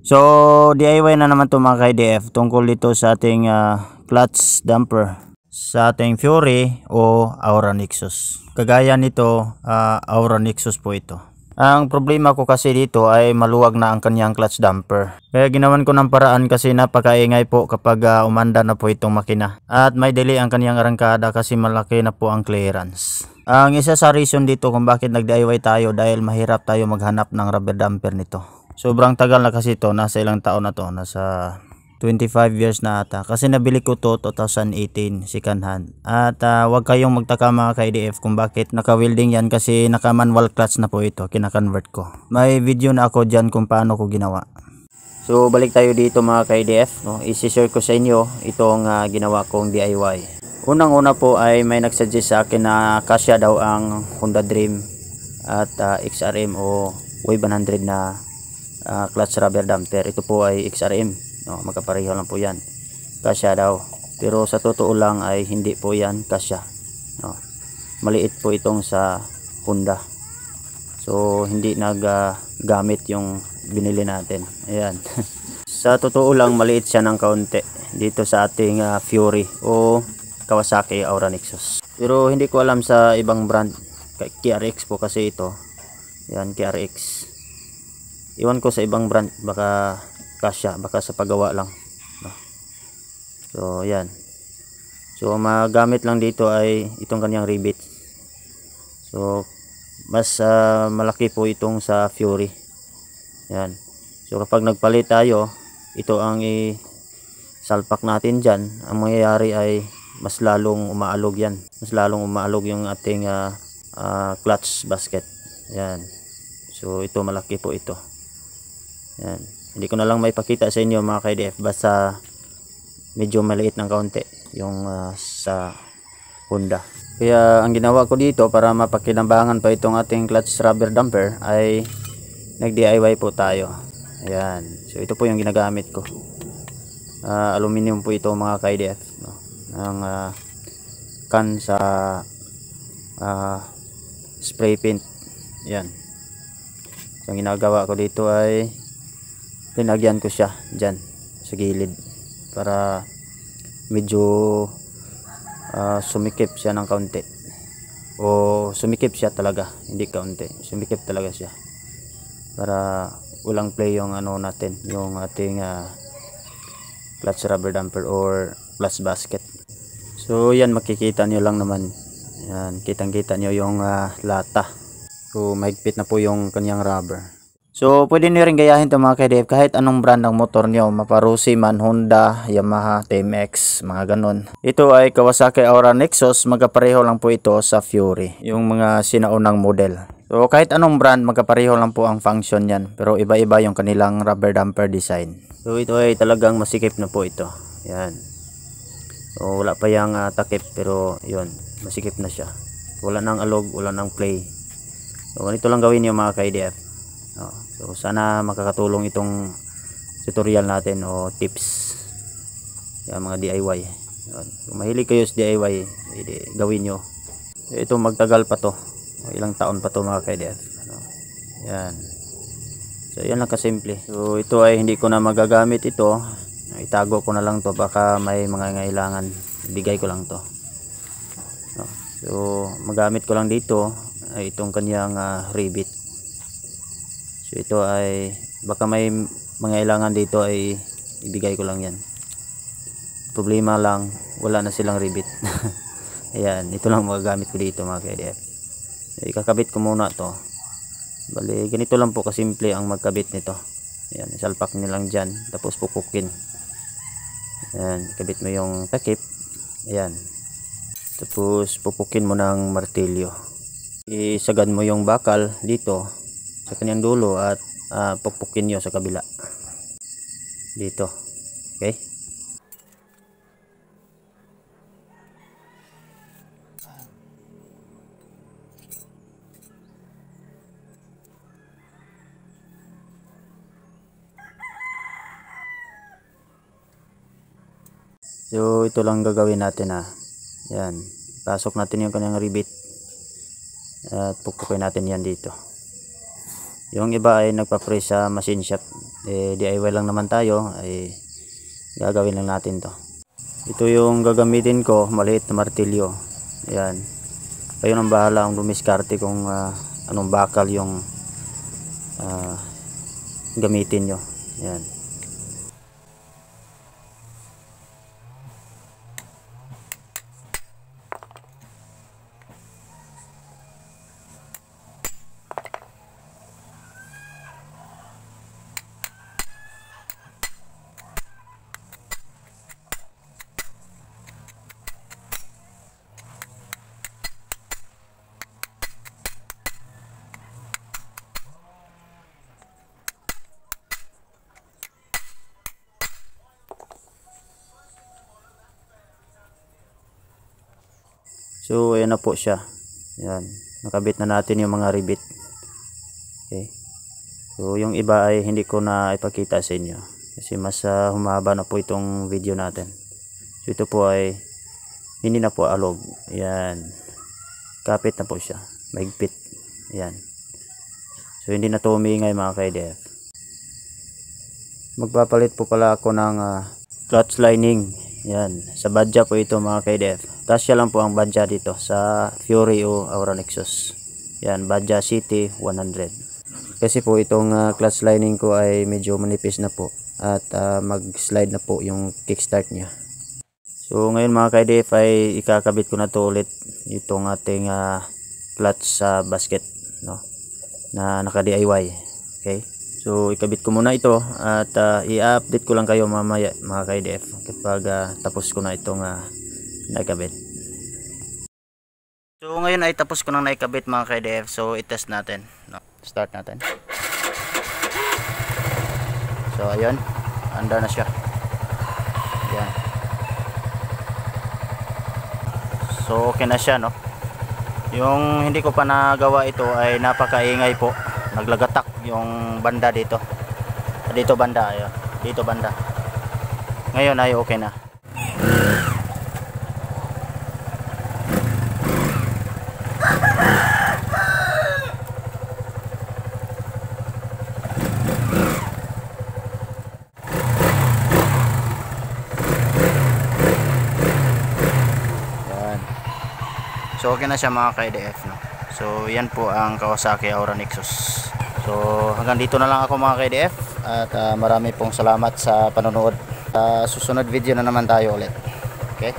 So DIY na naman to mga ka-IDF tungkol dito sa ating clutch damper sa ating Fury o Aura Nexus. Kagaya nito, Aura Nexus po ito. Ang problema ko kasi dito ay maluwag na ang kanyang clutch damper. Kaya ginawan ko ng paraan kasi napakaingay po kapag umanda na po itong makina. At may delay ang kanyang arangkada kasi malaki na po ang clearance. Ang isa sa reason dito kung bakit nag-DIY tayo dahil mahirap tayo maghanap ng rubber damper nito. Sobrang tagal na kasi ito, nasa ilang taon na to, nasa 25 years na ata. Kasi nabili ko to 2018 second hand. At wag kayong magtaka mga ka-IDF kung bakit naka-welding yan kasi naka-manual clutch na po ito, kina-convert ko. May video na ako dyan kung paano ko ginawa. So balik tayo dito mga ka-IDF, no? I-share ko sa inyo itong ginawa kong DIY. Unang-una po ay may nagsuggest sa akin na kasya daw ang Honda Dream at XRM o Wave 100 na clutch rubber damper. Ito po ay XRM. No, magkapareho lang po yan, kasya daw, pero sa totoo lang ay hindi po yan kasya, no? Maliit po itong sa Honda, so hindi naggamit yung binili natin. Ayan. Sa totoo lang maliit siya ng kaunti dito sa ating Fury o Kawasaki Aura Nexus, pero hindi ko alam sa ibang brand. KRX po kasi ito, yan, KRX. Iwan ko sa ibang brand, baka kasya, baka sa paggawa lang, no? So yan, so magamit lang dito ay itong kanyang rivet. So mas malaki po itong sa Fury. Yan, so kapag nagpalit tayo, ito ang isalpak natin dyan. Ang mangyayari ay mas lalong umaalog yan, mas lalong umaalog yung ating clutch basket. Yan, so ito malaki po ito. Yan, hindi ko na lang maipakita sa inyo mga ka-IDF, basta medyo maliit ng kaunti yung sa Honda. Kaya ang ginawa ko dito para mapakinabangan pa itong ating clutch rubber damper ay nag-DIY po tayo. Ayan, so ito po yung ginagamit ko. Aluminum po ito mga ka-IDF, no? Ang can sa spray paint. Ayan, so ang ginagawa ko dito ay linagyan ko siya dyan sa gilid para medyo sumikip siya ng kaunti, o sumikip siya talaga, hindi kaunti, sumikip talaga siya para walang play yung ano natin, yung ating clutch rubber damper or clutch basket. So yan, makikita nyo lang naman yan, kitang kita nyo yung lata. So mahigpit na po yung kanyang rubber. So pwede nyo rin gayahin ito mga ka-IDF kahit anong brand ng motor nyo, Maparusi man, Honda, Yamaha, TMX, mga ganon. Ito ay Kawasaki Aura Nexus, magkapareho lang po ito sa Fury, yung mga sinaunang model. So kahit anong brand, magkapareho lang po ang function yan, pero iba-iba yung kanilang rubber damper design. So ito ay talagang masikip na po ito. Yan, so wala pa yung takip, pero yun, masikip na siya, wala nang alog, wala nang play. So ganito lang gawin nyo mga ka-IDF. So sana makakatulong itong tutorial natin o tips, yung mga DIY. Kung mahilig kayo sa DIY, gawin nyo. Ito magtagal pa to, ilang taon pa to mga ka-IDF. Yan, so yan lang kasimple. So ito ay hindi ko na magagamit ito, itago ko na lang to, baka may mga ngailangan, bigay ko lang to. So magamit ko lang dito ay itong kanyang rivet. So ito ay baka may mangailangan dito ay ibigay ko lang yan. Problema lang, wala na silang rivet. Ayan, ito lang magagamit ko dito mga ka-IDF. Ikakabit ko muna to. Bali, ganito lang po kasimple ang magkabit nito. Ayan, isalpak nyo lang dyan, tapos pupukin. Ayan, kabit mo yung takip. Ayan, tapos pupukin mo ng martilyo. Isagad mo yung bakal dito sa kanyang dulo at pupukin nyo sa kabila dito. Okay, so ito lang gagawin natin. Yan, pasok natin yung kanyang rivet at pupukin natin yan dito. Yung iba ay nagpa-press sa machine shop, DIY lang naman tayo, ay gagawin lang natin to. Ito yung gagamitin ko, maliit na martilyo. Ayan, kayo nang bahala kung dumiskarte kung anong bakal yung gamitin nyo. Ayan. So ayan na po siya. Ayan, nakabit na natin yung mga rivet. Okay. So yung iba ay hindi ko na ipakita sa inyo kasi mas humaba na po itong video natin. So ito po ay hindi na po alog. Ayan, kapit na po siya, mahigpit. Ayan, so hindi na to umingay mga ka-IDF. Magpapalit po pala ako ng clutch lining. Yan, sa badja po ito mga ka-IDF. Kasya lang po ang badja dito sa Fury o Aura Nexus. Yan, badja City 100. Kasi po itong clutch lining ko ay medyo manipis na po at mag-slide na po yung kickstart niya. So ngayon mga ka-IDF ay ikakabit ko na to ulit itong ating clutch sa basket, no, na naka-DIY. Okay. So ikabit ko muna ito at i-update ko lang kayo mamaya mga ka-IDF kapag tapos ko na itong naikabit. So ngayon ay tapos ko nang naikabit mga ka-IDF. So i-test natin, no? Start natin. So ayun, under na siya. Ayan. So okay na siya, no? Yung hindi ko pa nagawa ito ay napakaingay po. Naglagatak yung banda dito. Dito banda, ayo. Dito banda. Ngayon ay okay na. Yan. So okay na siya mga ka-IDF, no? So yan po ang Kawasaki Aura Nexus. So hanggang dito na lang ako mga ka-IDF at marami pong salamat sa panonood. Susunod video na naman tayo ulit. Okay?